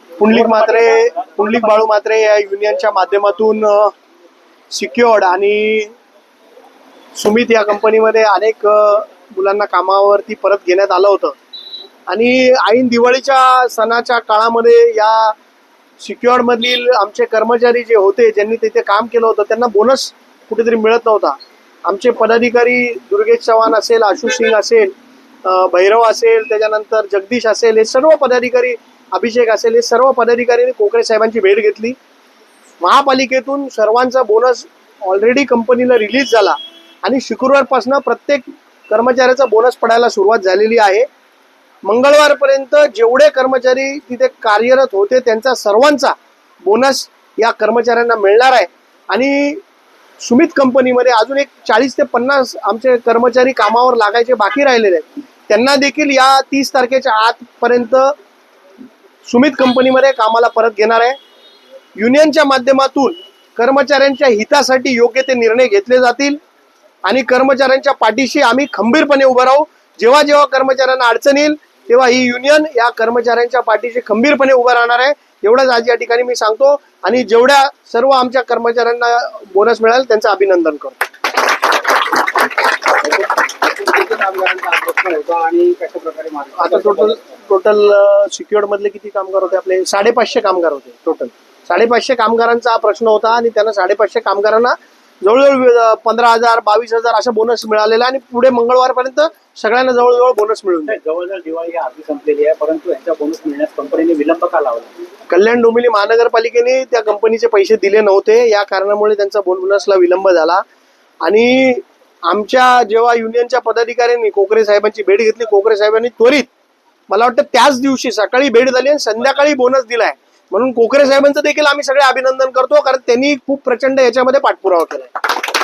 पुंडलिक बाळू म्हात्रे या युनियनच्या माध्यमातून सिक्युअर्ड आणि सुमित या कंपनीमध्ये अनेक मुलांना कामावरती परत घेण्यात आलं होतं आणि ऐन दिवाळीच्या सणाच्या काळामध्ये या सिक्युअर्ड मधील आमचे कर्मचारी जे होते ज्यांनी तिथे काम केलं होतं त्यांना बोनस कुठेतरी मिळत नव्हता। आमचे पदाधिकारी दुर्गेश चव्हाण असेल, आशुष सिंग असेल, भैरव असेल, त्याच्यानंतर जगदीश असेल, हे सर्व पदाधिकारी, अभिषेक असेल, हे सर्व पदाधिकाऱ्यांनी कोकरे साहेबांची भेट घेतली। महापालिकेतून सर्वांचा बोनस ऑलरेडी कंपनीला रिलीज झाला आणि शुक्रवारपासून प्रत्येक कर्मचाऱ्याचा बोनस पडायला सुरुवात झालेली आहे। मंगळवारपर्यंत जेवढे कर्मचारी तिथे कार्यरत होते त्यांचा सर्वांचा बोनस या कर्मचाऱ्यांना मिळणार आहे आणि सुमित कंपनीमध्ये अजून एक 40 ते 50 आमचे कर्मचारी कामावर लागायचे बाकी राहिलेले आहेत। त्यांना देखील या 30 तारखेच्या आतपर्यंत सुमित कंपनीमध्ये कामाला परत घेणार आहे। युनियनच्या माध्यमातून कर्मचाऱ्यांच्या हितासाठी योग्य ते निर्णय घेतले जातील आणि कर्मचाऱ्यांच्या पाठीशी आम्ही खंबीरपणे उभं राहू। जेव्हा जेव्हा कर्मचाऱ्यांना अडचण येईल तेव्हा ही युनियन या कर्मचाऱ्यांच्या पाठीशी खंबीरपणे उभं राहणार आहे, एवढंच आज या ठिकाणी मी सांगतो आणि जेवढ्या सर्व आमच्या कर्मचाऱ्यांना बोनस मिळेल त्यांचं अभिनंदन करतो। आता टोटल सिक्युअर्ड मधले किती कामगार होते? आपले 550 कामगार होते टोटल। 550 कामगारांचा हा प्रश्न होता आणि त्यांना 550 कामगारांना जवळजवळ 15,000 22,000 असं बोनस मिळालेला आणि पुढे मंगळवारपर्यंत सगळ्यांना जवळजवळ बोनस मिळून जाईल। जवळजवळ दिवाळी आधी संपलेली आहे, परंतु यांचा बोनस मिळण्यास कंपनीने विलंब का लावला? कल्याण डोंबिवली महानगरपालिकेने त्या कंपनीचे पैसे दिले नव्हते, या कारणामुळे त्यांचा बोनसला विलंब झाला आणि आमच्या जेव्हा युनियनच्या पदाधिकाऱ्यांनी कोकरे साहेबांची भेट घेतली, कोकरे साहेबांनी त्वरित मला वाटतं त्याच दिवशी सकाळी भेट झाली आणि संध्याकाळी बोनस दिलाय, म्हणून कोकरे साहेबांचं देखील आम्ही सगळे अभिनंदन करतो कारण त्यांनी खूप प्रचंड याच्यामध्ये पाठपुरावा केलाय।